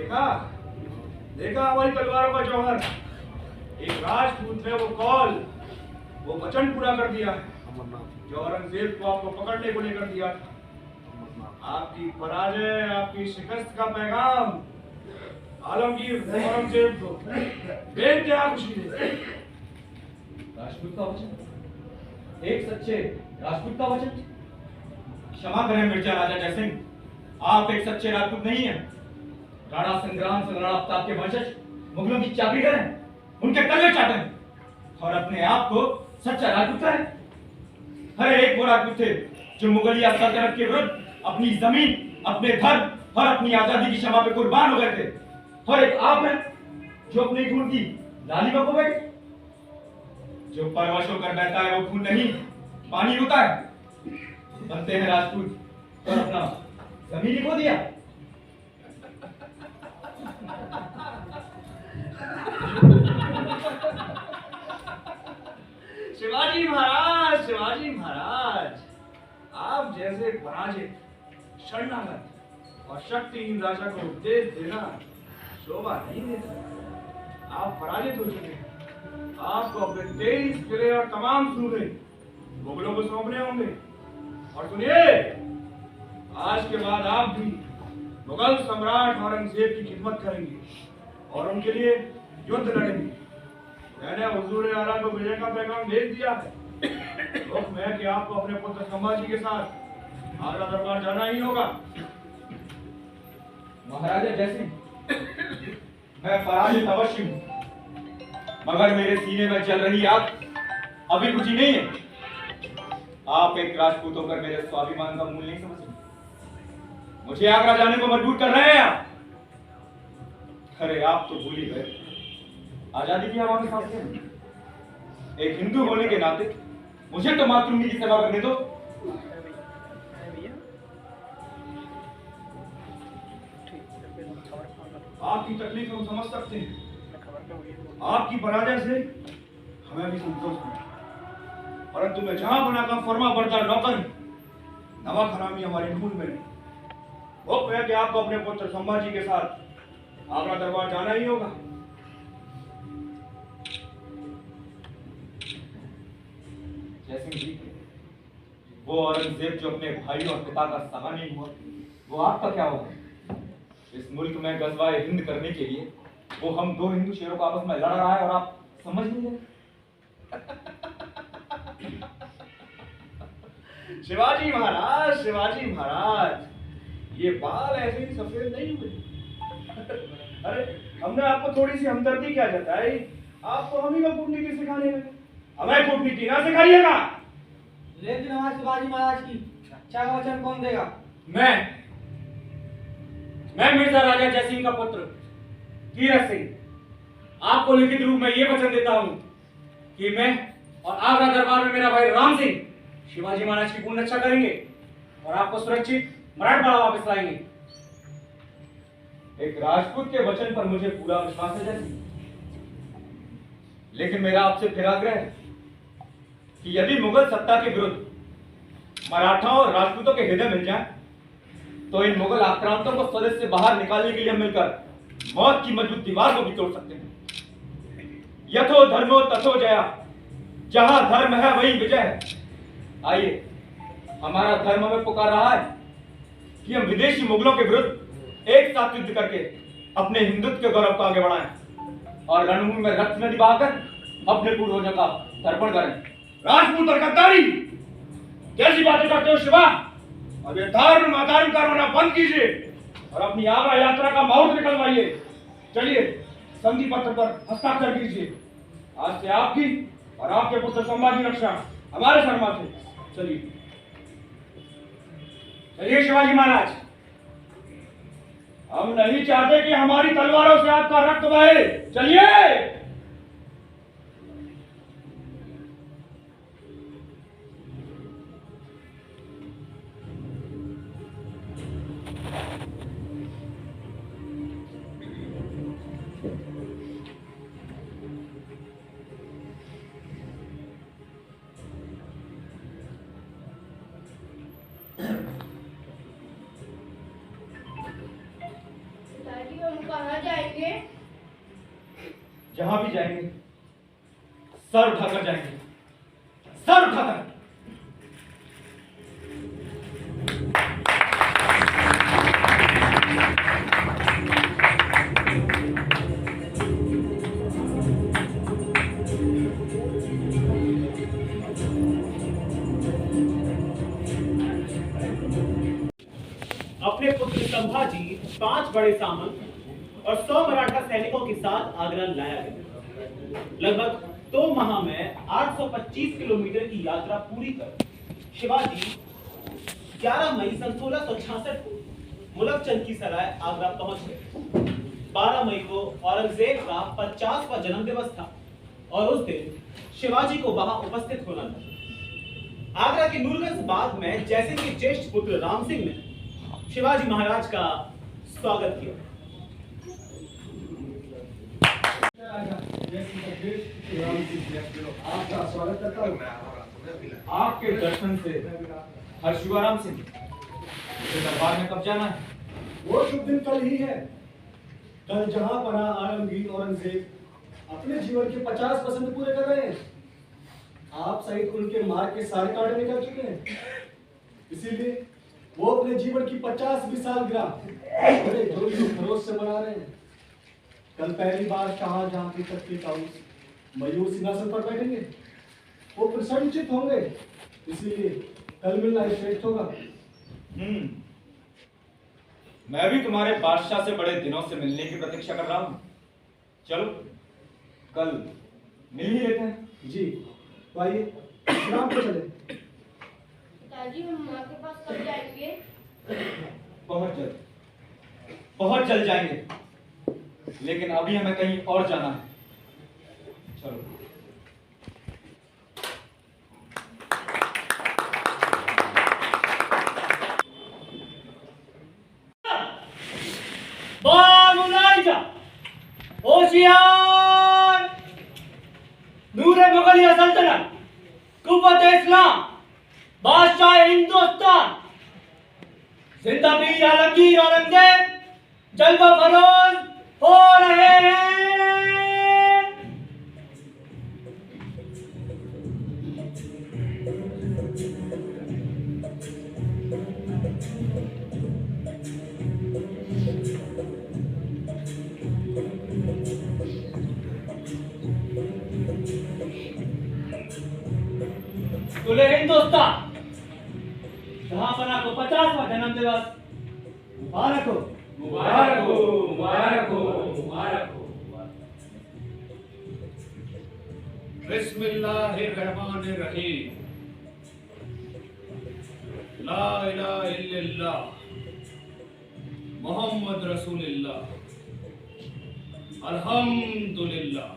देखा हमारी तलवारों का जौहर। एक राजपूत ने वो कॉल, वो वचन पूरा कर दिया जो औरंगजेब को आपको पकड़ने को लेकर दिया था। आपकी पराजय, आपकी शिकस्त का पैगाम आलमगीर औरंगजेब को बेइंतहा खुशी दे। राजपूत का वचन, एक सच्चे राजपूत का वचन। क्षमा करें मिर्जा राजा जयसिंह, आप एक सच्चे राजपूत नहीं हैं। राणा संग्राम से लड़ा आपके वंशज मुगलों की चाकरी करें, उनके तलवे चाटें और अपने आप को सच्चा राजपूत करें। हर एक वो राजपूत थे जो मुगलिया सल्तनत के विरुद्ध अपनी जमीन, अपने धर्म और अपनी आजादी की क्षमा पे कुर्बान हो गए थे। और एक आप हैं जो अपने खून की लालिमा को बैठे। जो परवश होकर बहता है वो खून नहीं, पानी होता है। बनते हैं राजपूत और अपना जमीन ही खो दिया। शिवाजी महाराज, आप जैसे पराजित, शरणागत और शक्तिहीन राजा को उपदेश देना शोभा नहीं देता। आप पराजित हो चुके हैं। आपको अपने 23 किले और तमाम सूबे मुगलों को सौंपने होंगे। और सुनिए, आज के बाद आप भी मुगल सम्राट औरंगजेब की खिदमत करेंगे और उनके लिए युद्ध लड़ेंगे। मैंने हुजूर आला को विजय का पैगाम भेज दिया है। हुक्म है कि आपको अपने पुत्र संभाजी के साथ आगरा दरबार जाना ही होगा। महाराजा जयसिंह, मैं पराजित अवश्य हूँ, मगर मेरे सीने में जल रही आग अभी बुझी नहीं है। आप एक राजपूत होकर मेरे स्वाभिमान का मूल्य नहीं समझ, मुझे आगरा जाने को मजबूर कर रहे हैं आप। अरे आप तो भूल ही गए, आजादी की हमारे साथ है। एक हिंदू होने के नाते मुझे तो मातृभूमि की सेवा करने दो। आपकी तकलीफ हम समझ सकते हैं, आपकी पराजय से हमें भी संतोष है, परंतु मैं जहां बना का फर्मा बरदार नौकर, नवा खरामी हमारी भूल में नहीं। वो है कि आपको अपने पुत्र संभाजी के साथ आगरा दरबार जाना ही होगा। जैसे जी, वो औरंगजेब जो अपने भाई और पिता का सगा नहीं हुआ, वो आपका क्या होगा? इस मुल्क में गजवाए हिंद करने के लिए वो हम दो हिंदू शेरों को आपस में लड़ रहा है और आप समझ नहीं रहे। शिवाजी महाराज, शिवाजी महाराज, ये बाल ऐसे ही सफेद नहीं हुए। अरे हमने आपको थोड़ी सी हमदर्दी क्या जताई, आपको हम ही को कूटनीति सिखाने लगे। हमें कूटनीति ना सिखाइएगा। लेकिन हमारे शिवाजी महाराज की अच्छा वचन कौन देगा? मैं मिर्जा राजा जयसिंह का पुत्र कीरत सिंह आपको लिखित रूप में ये वचन देता हूं कि मैं और आगरा दरबार में मेरा भाई राम सिंह शिवाजी महाराज की पूर्ण रक्षा करेंगे और आपको सुरक्षित मराठवाड़ा वापस लाएंगे। एक राजपूत के वचन पर मुझे पूरा विश्वास है जैसी, लेकिन मेरा आपसे फिर आग्रह है कि यदि मुगल सत्ता के विरुद्ध मराठाओं और राजपूतों के हृदय मिल जाए तो इन मुगल आक्रांतों को स्वदेश से बाहर निकालने के लिए मिलकर मौत की मजबूत दीवार को भी तोड़ सकते हैं। यथो धर्मो तथो जया, जहां धर्म है वही विजय है। आइए, हमारा धर्म हमें पुकार रहा है कि हम विदेशी मुगलों के विरुद्ध एक साथ युद्ध करके अपने हिंदुत्व के गौरव को आगे बढ़ाएं और रणभूमि में रक्त नदी बहाकर अपने पूर्वजों का तर्पण करें। राजपूत और गद्दारी कैसी बातें करते हो शिवा? अब ये धर्म अधर्म का रोना बंद कीजिए और अपनी आगरा यात्रा का मुहूर्त निकलवाइए। चलिए, संधि पत्र पर हस्ताक्षर कीजिए। आज से आपकी और आपके पुत्र संभाजी रक्षा हमारे सर माथे। चलिए चलिए शिवाजी महाराज, हम नहीं चाहते कि हमारी तलवारों से आपका रक्त बहे। चलिए। दादी, हम कहाँ जाएंगे? जहां भी जाएंगे सर उठाकर जाएंगे, सर उठाकर। अपने पुत्र संभाजी 5 बड़े सामंत और 100 मराठा सैनिकों के साथ आगरा लाया गया। लगभग 2 माह में 825 किलोमीटर की यात्रा पूरी कर शिवाजी 11 मई सन 1666 को मुलकचंद की सराय आगरा पहुंच गए। 12 मई को औरंगजेब का 50वां जन्म दिवस था और उस दिन शिवाजी को वहां उपस्थित होना था। आगरा के नूरगंज बाग में जयसिंह के ज्येष्ठ पुत्र राम सिंह ने शिवाजी महाराज का स्वागत किया। आपका स्वागत करता हूँ। आपके दर्शन से हर शिवाराम सिंह दरबार में कब जाना है? वो शुभ दिन कल ही है। कल जहां पना आलमगीर औरंगजेब अपने जीवन के 50% पूरे कर रहे हैं। आप सहित उनके मार्ग के सारे कांटे निकल चुके हैं। इसीलिए वो अपने जीवन की 50वीं सालगिरह बड़े जोश और खरोश से मना रहे हैं। कल पहली बार शाहजहां की तख्ती ताऊस मयूर सिंहासन पर बैठेंगे। वो प्रसन्नचित होंगे, इसीलिए कल मिलना ही श्रेष्ठ होगा। मैं भी तुम्हारे बादशाह से बड़े दिनों से मिलने की प्रतीक्षा कर रहा हूँ। चलो कल मिल ही लेते हैं। जी तो आइए शाम को चले। दादी, हम माँ के पास कब जाएंगे? बहुत जल्द जाएंगे। लेकिन अभी हमें कहीं और जाना है। चलो। होशियार, नूरे मुगलिया सल्तनत, कुव्वत इस्लाम, बादशाह हिंदुस्तान, जिंदा पीर आलमगीर औरंगजेब जलवा फरोज हो रहे हैं। तुले हिंदुस्तान जहां बना को 50वां जन्म दिवस मुबारक हो, मुबारक हो, मुबारक हो, मुबारक हो। बिस्मिल्लाहिर्रहमानिर्रहीम। ला इलाहा इल्लल्लाह मोहम्मद रसूलुल्लाह, अल्हम्दुलिल्लाह।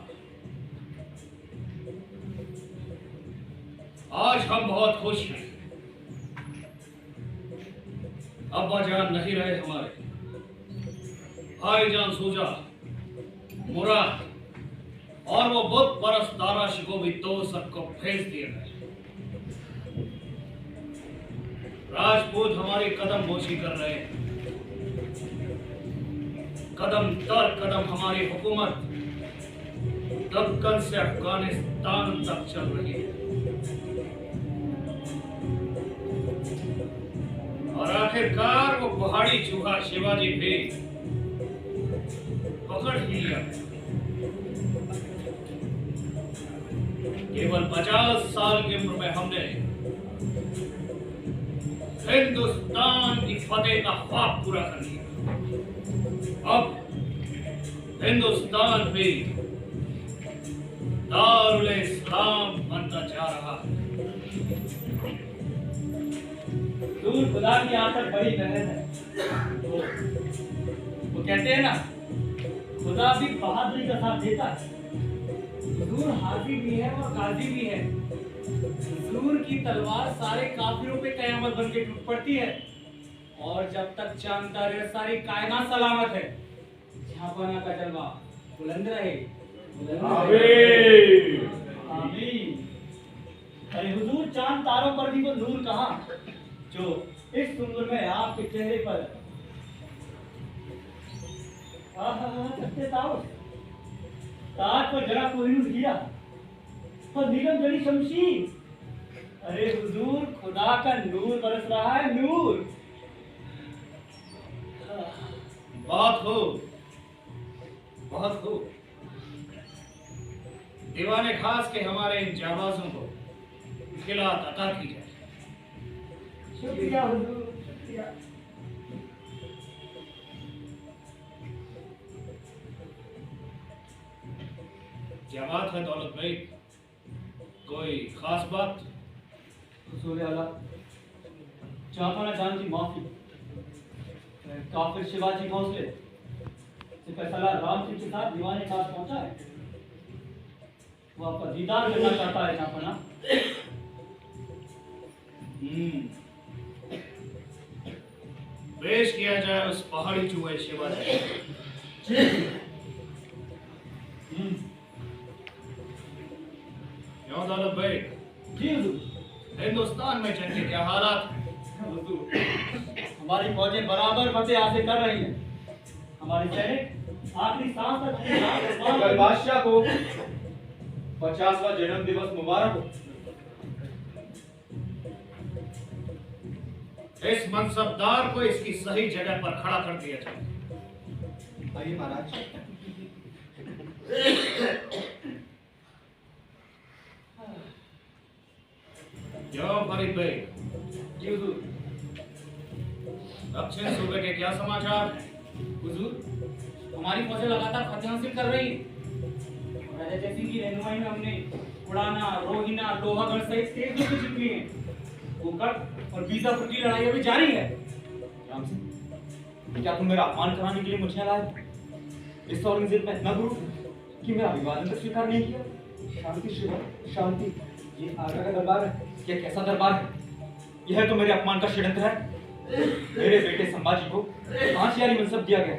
आज हम बहुत खुश हैं। अब्बा जान नहीं रहे हमारे, भाईजान सूजा, मुराद और वो बुत परस्त दारा शिको भी तो सबको भेज दिए गए। राजपूत हमारी कदम बोशी कर रहे हैं। कदम दर कदम हमारी हुकूमत दक्कन से अफगानिस्तान तक चल रही है। और आखिरकार वो पहाड़ी चूहा शिवाजी भी पकड़ ही लिया। केवल 50 साल की उम्र में हमने हिंदुस्तान की फतेह का ख्वाब पूरा कर लिया। अब हिंदुस्तान भी दारुल इस्लाम बनता जा रहा है। दूर खुदा की यहाँ पर बड़ी मेहनत है। वो कहते हैं ना, खुदा भी बहादुरी का साथ देता है। हुजूर हाजी भी है और गाजी भी है। हुजूर की तलवार सारे काफिरों पे कयामत बन के टूट पड़ती है। और जब तक चांद तारे सारी कायनात सलामत है, झांपना का जलवा बुलंद रहे। आमीन। आमीन। अरे हुजूर, चांद तारों पर भी वो नूर कहाँ जो इस उम्र में आपके चेहरे पर ताज पर जरा कोहिनूर हीरा और नीलम जड़ी शमशीर। अरे हुजूर, खुदा का नूर बरस रहा है, नूर। बहुत हो, बहुत हो। दीवाने खास के हमारे इन जाबाजों को खिलात अता की जाए। शुक्रिया हुजूर, शुक्रिया। क्या बात है दौलत भाई, कोई खास बात? हुजूर आला, चाहता जान की माफी। काफिर शिवाजी भोसले सिपहसालार राम सिंह के साथ दीवाने खास पहुंचा है। वो आपका दीदार करना चाहता है चापना। पेश किया जाए उस पहाड़ी चूहे शिवाजी। क्यों दौलत भाई? जी हुजूर। हिंदुस्तान में जंग के क्या हालात हैं? हमारी फौजें बराबर फतेह हासिल कर रही हैं। हमारे सैनिक आखिरी सांस तक अपनी जान कुर्बान मुगल बादशाह को 50वां जन्म दिवस मुबारक हो। इस मनसबदार को इसकी सही जगह पर खड़ा कर दिया जाए। आइए महाराज। क्यों फरीद भाई, जी हुजूर। दक्षिण सूबे के क्या समाचार हैं? हुजूर, हमारी फौजें लगातार फतेह हासिल कर रही हैं। राजा जयसिंह की रहनुमाई में हमने उड़ाना, रोहिना, लोहागढ़ सहित 13 युद्ध जीत लिए हैं। गोकर्ण और बीजापुर की लड़ाई अभी जारी है। राम सिंह, क्या तुम मेरा अपमान कराने के लिए मुझे लाए? इस औरंगजेब में इतना गुरु कि मैं अभिवादन का स्वीकार नहीं किया। शांति शिवा, शांति। ये आगरा का दरबार है। यह कैसा दरबार है? यह तो मेरे अपमान का षड्यंत्र है। मेरे बेटे संभाजी को 5 यारी मनसब दिया गया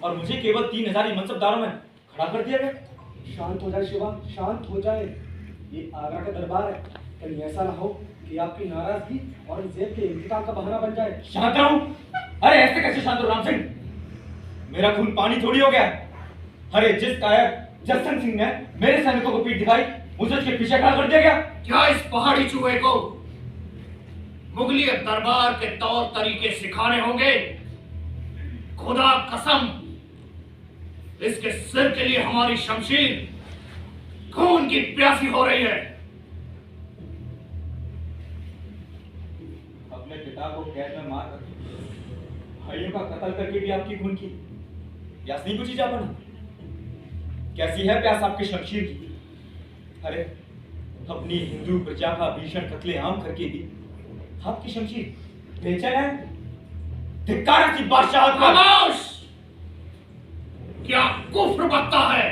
और मुझे केवल 3000 मनसबदारों में खड़ा कर दिया गया। शांत हो जाए शिवा, शांत हो जाए। ये आगरा का दरबार है। कहीं ऐसा ना हो कि आपकी नाराजगी औरंगजेब के इंतकाम का बहाना बन जाए। शांत रहूं? अरे ऐसे कैसे शांत हो राम सिंह? मेरा खून पानी थोड़ी हो गया। अरे जिस कायर जसवंत सिंह ने मेरे सैनिकों को पीठ दिखाई, उसे उसके पीछे खड़ा कर दिया गया। क्या इस पहाड़ी चूहे को मुगलिय दरबार के तौर तरीके सिखाने होंगे? खुदा कसम, इसके सिर के लिए हमारी शमशीर खून की प्यासी हो रही है। अपने पिता को कैद में मार कर भाइयों का कत्ल करके भी आपकी खून की प्यास नहीं बुझी जा पाना? कैसी है प्यास आपकी शमशीर की? अरे अपनी हिंदू प्रजा का भीषण कत्लेआम करके भी आपकी शमशीर बेचैन है। धिक्कार की बादशाह का। खामोश! क्या कुफ्र बकता है?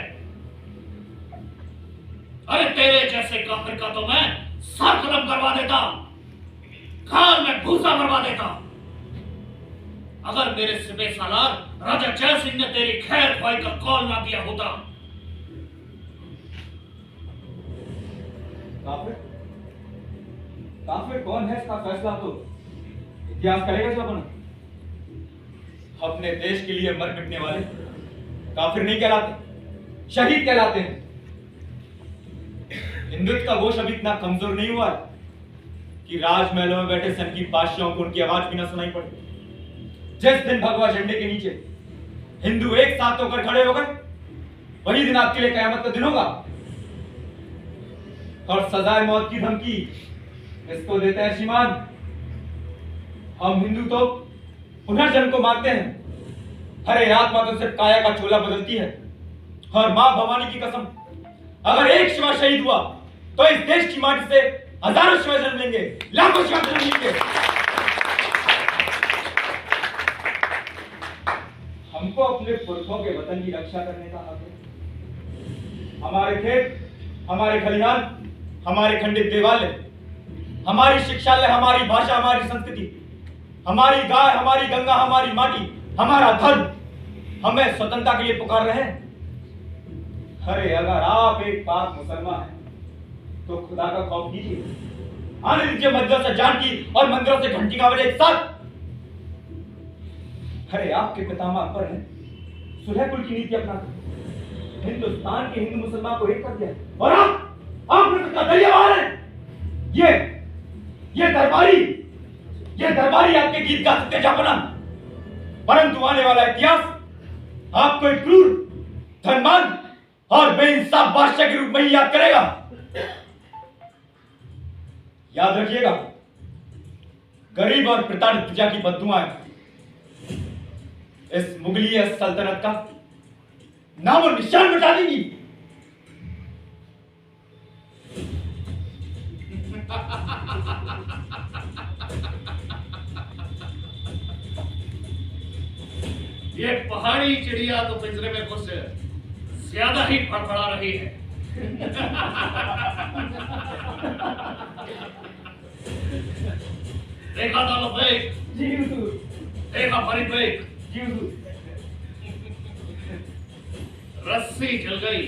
अरे तेरे जैसे काफिर का तो मैं सर कलम करवा देता, घर में भूसा भरवा देता। अगर मेरे सिपह सालार राजा जय सिंह ने तेरी खैर ख्वाही का कॉल ना दिया होता। काफिर? काफिर कौन है इसका फैसला तो इतिहास करेगा जो बना। अपने देश के लिए मर मिटने वाले काफिर नहीं कहलाते, शहीद कहलाते हैं। हिंदुत्व का गोश अभी इतना कमजोर नहीं हुआ कि राजमहलों में बैठे सन की बादशाहों को उनकी आवाज भी ना सुनाई पड़े। जिस दिन भगवा झंडे के नीचे हिंदू एक साथ होकर खड़े हो गए, वही दिन आपके लिए कयामत का दिन होगा। और सजाए मौत की धमकी इसको देते हैं श्रीमान। हम हिंदू तो पुनर्जन्म को मानते हैं। अरे आत्मा तो सिर्फ काया का चोला बदलती है। और मां भवानी की कसम, अगर एक शिवा शहीद हुआ तो इस देश की माटी से हजारों शिवा जन्म लेंगे, लाखों शिवा जन्म लेंगे। हमको अपने पुरखों के वतन की रक्षा करने का हक है। हमारे खेत, हमारे खलिहान, हमारे खंडित देवालय, हमारी शिक्षालय, हमारी भाषा, हमारी संस्कृति, हमारी गाय, हमारी गंगा, हमारी माटी, हमारा धर्म हमें स्वतंत्रता के लिए पुकार रहे हैं। अरे अगर आप एक पाक मुसलमान हैं तो खुदा का खौफ कीजिए। आने दीजिए मस्जिदों से जानकी और मंदिरों से घंटी का आवाज एक साथ। अरे आपके पितामह अकबर ने सुलह कुल की नीति अपनाकर हिंदुस्तान के हिंदू मुसलमान को एक कर दिया, और आपने कितना दरिया मार है। ये दरबारी आपके गीत गा सकते जापना, परंतु आने वाला इतिहास आपको एक क्रूर, धनवान और बेइंसाफ बादशाह के रूप में ही याद करेगा। याद रखिएगा, गरीब और प्रताड़ित प्रजा की बद्दुआएं इस मुगलिय सल्तनत का नामो निशान मिटा देंगी। ये पहाड़ी चिड़िया तो पिंजरे में कुछ ज्यादा ही फड़फड़ा रही है। देखा था बेग? जी हुजूर। देखा फरीद बेग? जी हुजूर। रस्सी जल गई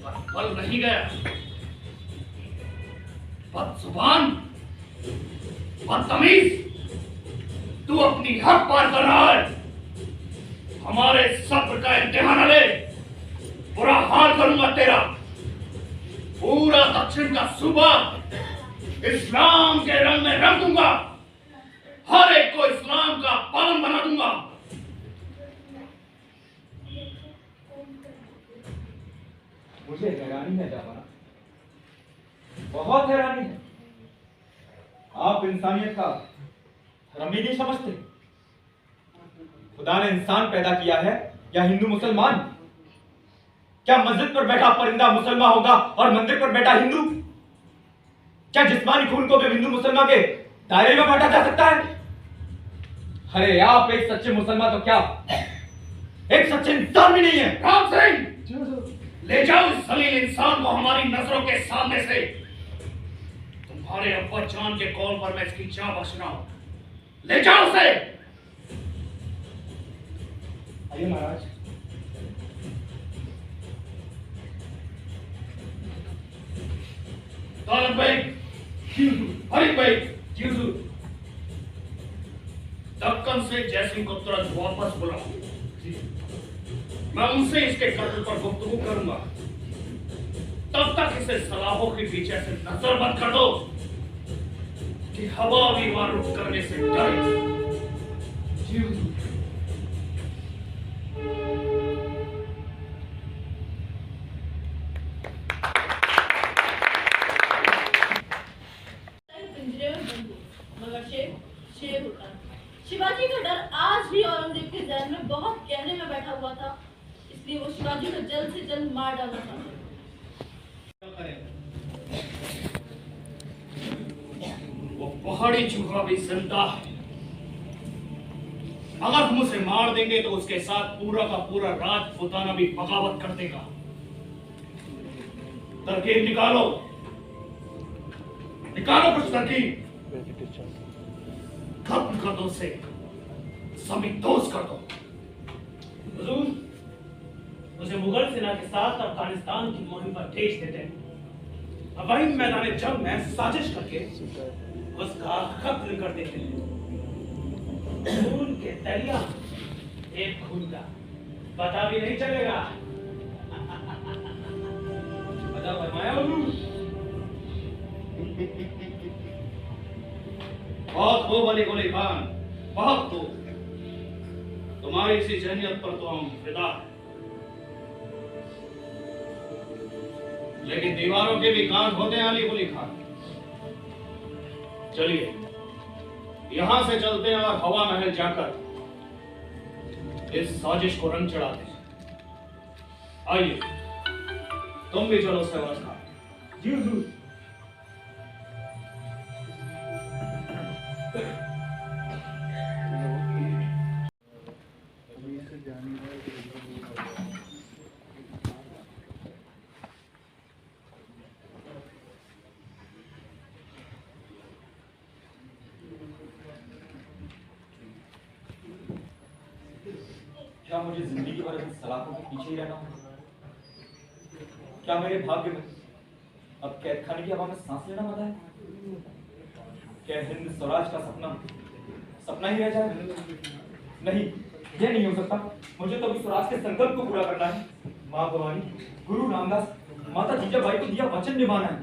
पर फल नहीं गया। बदजुबान, बदतमीज, तू अपनी हद पार कर रहा है। हमारे सब्र का इम्तिहान ले, बुरा हाल करूंगा तेरा। पूरा दक्षिण का सूबा इस्लाम के रंग में रंग दूंगा। हर एक को इस्लाम का पालन बना दूंगा। मुझे हैरानी है जापाना, बहुत हैरानी है। आप इंसानियत का धर्म ही नहीं समझते। खुदा ने इंसान पैदा किया है या हिंदू मुसलमान? क्या मस्जिद पर बैठा परिंदा मुसलमान होगा और मंदिर पर बैठा हिंदू? क्या जिस्मानी खून को भी हिंदू मुसलमान के दायरे में बांटा जा सकता है? अरे आप एक सच्चे मुसलमान तो क्या एक सच्चे इंसान भी नहीं है। राम सिंह, ले जाओ इस जलील इंसान को हमारी नजरों के सामने से। तुम्हारे अब्बा जान के कॉल पर मैं इसकी जान बख्श रहा हूं। ले जाओ उसे। आइए महाराज। दौलत भाई, हरी भाई, दक्कन से जयसिंह को तुरंत वापस बुलाओ। मैं उनसे इसके कत्ल पर गुफ्तगू करूंगा। तब तक इसे सलाहों के पीछे से नजर बंद कर दो कि हवा भी वार रुख करने से डरे। पिंजरे में बंद हो, मगर शेर शेर होता है। शिवाजी का डर आज भी औरंगजेब के जहन में बहुत गहरे में बैठा हुआ था, इसलिए वो शिवाजी को जल्द से जल्द मार डालना चाहता था। वो पहाड़ी चूहा भी जिंदा है। अगर हम उसे मार देंगे तो उसके साथ पूरा का पूरा राजपूताना भी बगावत कर देगा। तरकीब निकालो, निकालो कुछ तरकीब। खत्म कर दो उसे, समीतोष कर दो। हुजूर, उसे मुगल सेना के साथ अफगानिस्तान की मुहिम पर भेज देते हैं। अब वही मैदान जंग में साजिश करके उसका कत्ल कर देते हैं। खून के दरिया, एक खून का पता भी नहीं चलेगा। पता फरमाया हुजूर। बहुत खूब अली कुली खान, बहुत खूब। तुम्हारी इसी जहनियत पर तो हम फिदा हैं। लेकिन दीवारों के भी कान होते हैं अली कुली खान। चलिए यहां से चलते हैं और हवा महल जाकर इस साजिश को रंग चढ़ाते हैं। आइए तुम भी चलो सहवास खान। जी हुजूर। क्या मुझे जिंदगी भर अपनी सलाखों के पीछे ही रहना होगा? क्या मेरे भाग्य में अब कैद खाने की हवा में सांस लेना वाला है? क्या हिंद स्वराज का सपना ही रह जाए? नहीं, यह नहीं हो सकता। मुझे तो अभी स्वराज के संकल्प को पूरा करना है। माँ भवानी, गुरु रामदास, माता जीजाबाई को दिया वचन निभाना है।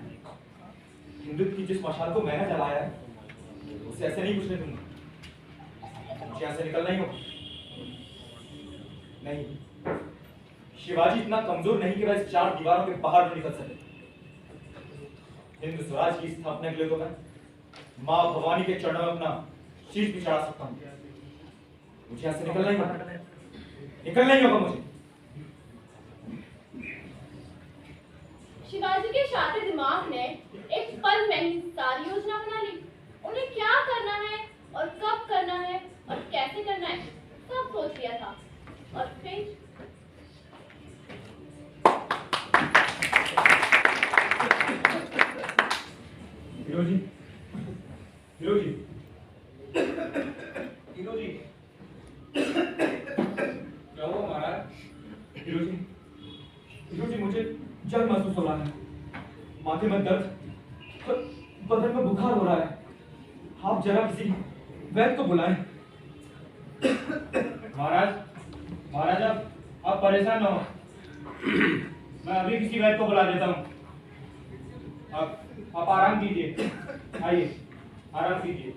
हिंदुत्व की जिस मशाल को मैंने जलाया है उसे ऐसे नहीं बुझने दूंगा। मुझे यहाँ से निकलना ही होगा। नहीं, शिवाजी इतना कमजोर नहीं कि वह इस चार दीवारों के बाहर न निकल सके। हिंद स्वराज की स्थापना के लिए तो मैं माँ भवानी के चरणों में अपना शीश भी चढ़ा सकता हूँ। मुझे यहाँ से निकलना ही होगा, निकलना ही होगा मुझे। शिवाजी के शातिर दिमाग ने एक पल में ही सारी योजना बना ली। उन्हें क्या करना है और कब करना है और कैसे करना है सब सोच लिया था। और फिर हीरोजी, हीरोजी, हीरोजी, क्या हुआ महाराज? हीरोजी, हीरोजी, मुझे जल महसूस हो रहा है। माथे में दर्द, बदन में बुखार हो रहा है। आप जरा किसी वैद्य को बुलाएं। महाराज, महाराज आप परेशान न हो। मैं अभी किसी वैद्य को बुला देता हूँ। आप आराम कीजिए। आइए, आराम कीजिए।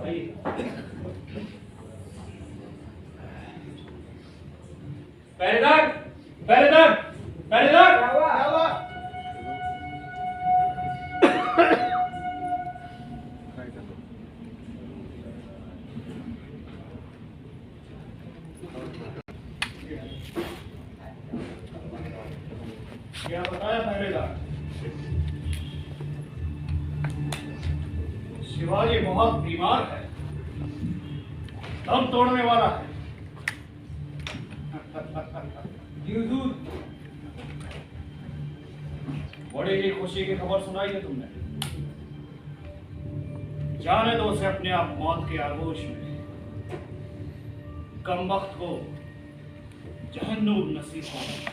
आइए। पहरेदार, पहरेदार, पहरेदार। क्या हुआ? क्या हुआ? क्या बताया पहरेदार? शिवाजी बहुत बीमार है, दम तोड़ने वाला है। जी हुजूर। बड़ी ही खुशी की खबर सुनाई है तुमने। जाने दो उसे अपने आप मौत के आगोश में। कम वक्त को जहन्नुम नसीब हो।